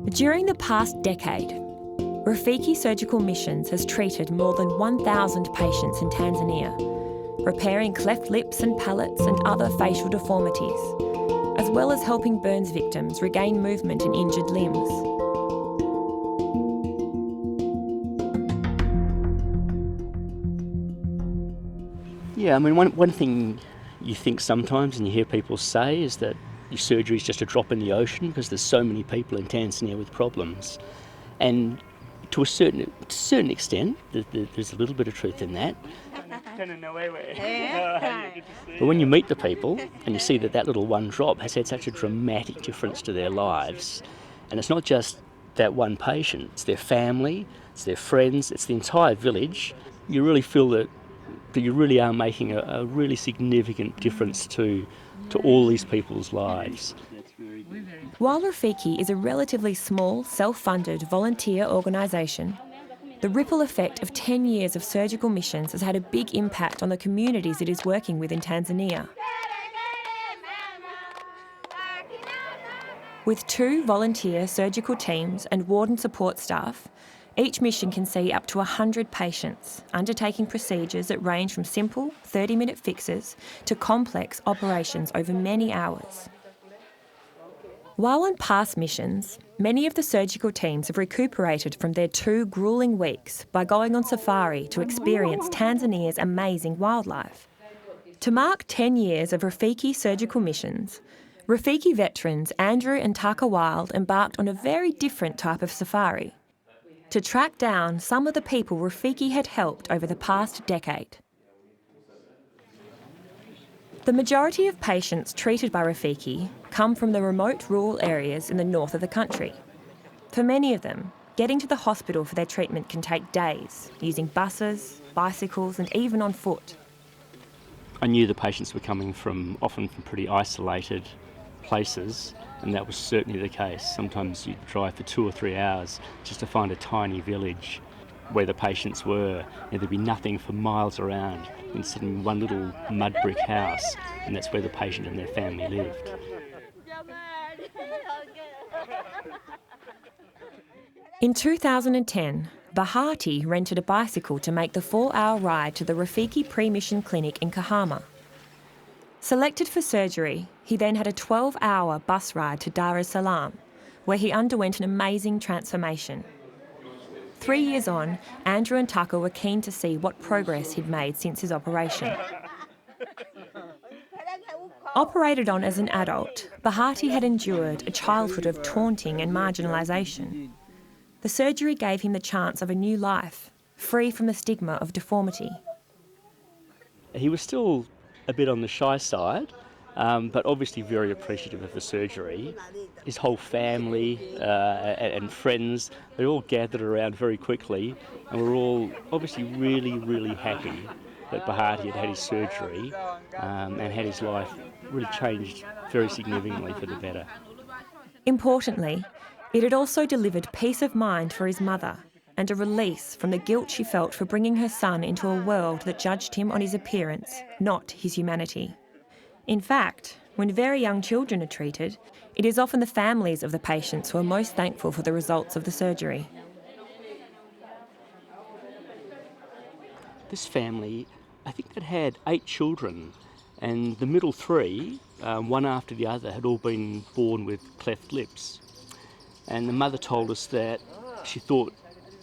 During the past decade, Rafiki Surgical Missions has treated more than 1,000 patients in Tanzania, repairing cleft lips and palates and other facial deformities, as well as helping burns victims regain movement in injured limbs. Yeah, I mean, one thing you think sometimes and you hear people say is that your surgery is just a drop in the ocean because there's so many people in Tanzania with problems. And to a certain extent, there's a little bit of truth in that. But when you meet the people and you see that little one drop has had such a dramatic difference to their lives, and it's not just that one patient, it's their family, it's their friends, it's the entire village, you really feel that you really are making a really significant difference to all these people's lives. While Rafiki is a relatively small, self-funded volunteer organisation, the ripple effect of 10 years of surgical missions has had a big impact on the communities it is working with in Tanzania. With 2 volunteer surgical teams and ward and support staff, each mission can see up to 100 patients, undertaking procedures that range from simple 30-minute fixes to complex operations over many hours. While on past missions, many of the surgical teams have recuperated from their 2 gruelling weeks by going on safari to experience Tanzania's amazing wildlife. To mark 10 years of Rafiki surgical missions, Rafiki veterans Andrew and Taka Wild embarked on a very different type of safari, to track down some of the people Rafiki had helped over the past decade. The majority of patients treated by Rafiki come from the remote rural areas in the north of the country. For many of them, getting to the hospital for their treatment can take days, using buses, bicycles and even on foot. I knew the patients were coming often from pretty isolated places, and that was certainly the case. Sometimes you'd drive for 2 or 3 hours just to find a tiny village where the patients were, and there'd be nothing for miles around, and sitting in one little mud brick house, and that's where the patient and their family lived. In 2010, Bahati rented a bicycle to make the 4-hour ride to the Rafiki pre-mission clinic in Kahama. Selected for surgery, he then had a 12-hour bus ride to Dar es Salaam, where he underwent an amazing transformation. 3 years on, Andrew and Taka were keen to see what progress he'd made since his operation. Operated on as an adult, Bahati had endured a childhood of taunting and marginalisation. The surgery gave him the chance of a new life, free from the stigma of deformity. He was still a bit on the shy side, but obviously very appreciative of the surgery. His whole family and friends, they all gathered around very quickly, and were all obviously really, really happy that Bahati had had his surgery and had his life really changed very significantly for the better. Importantly, it had also delivered peace of mind for his mother and a release from the guilt she felt for bringing her son into a world that judged him on his appearance, not his humanity. In fact, when very young children are treated, it is often the families of the patients who are most thankful for the results of the surgery. This family, I think they'd had 8 children, and the middle 3, one after the other, had all been born with cleft lips. And the mother told us that she thought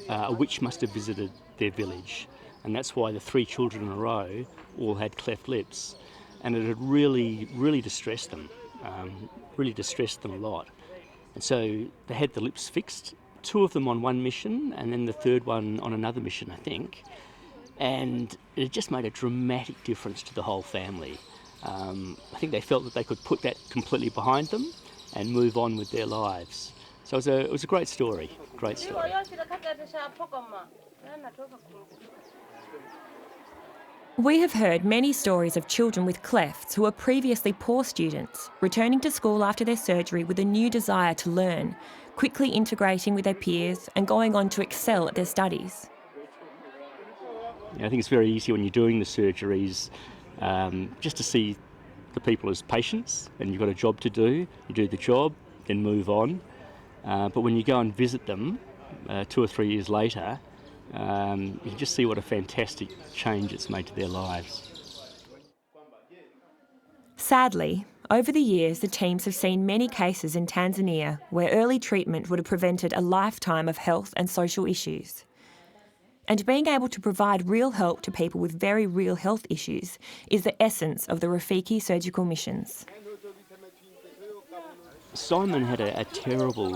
a witch must have visited their village, and that's why the 3 children in a row all had cleft lips. And it had really, really distressed them a lot. And so they had the lips fixed, 2 of them on one mission, and then the 3rd one on another mission, I think. And it just made a dramatic difference to the whole family. I think they felt that they could put that completely behind them and move on with their lives. So it was a great story, great story. We have heard many stories of children with clefts who were previously poor students, returning to school after their surgery with a new desire to learn, quickly integrating with their peers and going on to excel at their studies. I think it's very easy when you're doing the surgeries just to see the people as patients, and you've got a job to do. You do the job, then move on. But when you go and visit them 2 or 3 years later, you can just see what a fantastic change it's made to their lives. Sadly, over the years, the teams have seen many cases in Tanzania where early treatment would have prevented a lifetime of health and social issues. And being able to provide real help to people with very real health issues is the essence of the Rafiki surgical missions. Simon had a terrible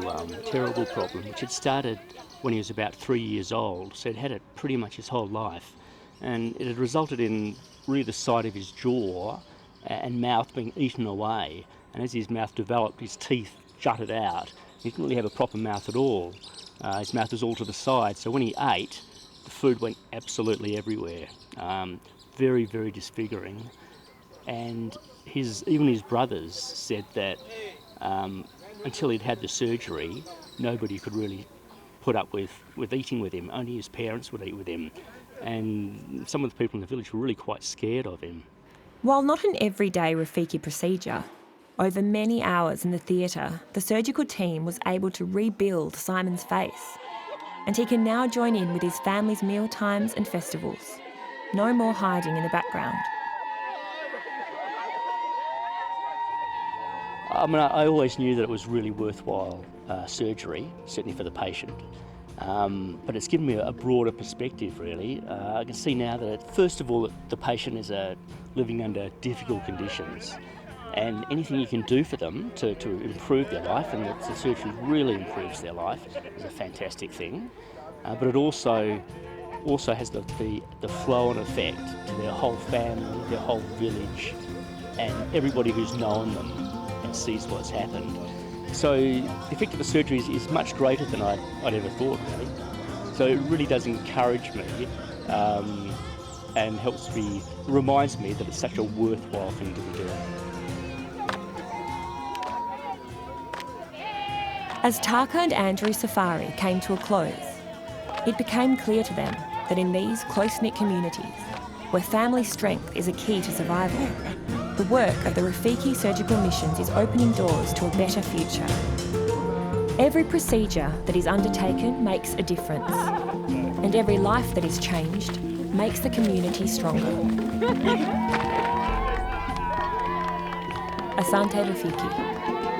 problem, which had started when he was about 3 years old, so he'd had it pretty much his whole life. And it had resulted in really the side of his jaw and mouth being eaten away. And as his mouth developed, his teeth jutted out. He didn't really have a proper mouth at all. His mouth was all to the side, so when he ate, the food went absolutely everywhere. Very, very disfiguring. And even his brothers said that until he'd had the surgery, nobody could really put up with eating with him. Only his parents would eat with him. And some of the people in the village were really quite scared of him. While not an everyday Rafiki procedure, over many hours in the theatre, the surgical team was able to rebuild Simon's face. And he can now join in with his family's meal times and festivals. No more hiding in the background. I mean, I always knew that it was really worthwhile surgery, certainly for the patient. But it's given me a broader perspective, really. I can see now that, first of all, that the patient is living under difficult conditions, and anything you can do for them to improve their life, and that the surgery really improves their life, is a fantastic thing. But it also has the flow-on effect to their whole family, their whole village, and everybody who's known them and sees what's happened. So the effect of the surgery is much greater than I'd ever thought, really. So it really does encourage me and reminds me that it's such a worthwhile thing to be doing. As Taka and Andrew's safari came to a close, it became clear to them that in these close-knit communities, where family strength is a key to survival, the work of the Rafiki surgical missions is opening doors to a better future. Every procedure that is undertaken makes a difference, and every life that is changed makes the community stronger. Asante Rafiki.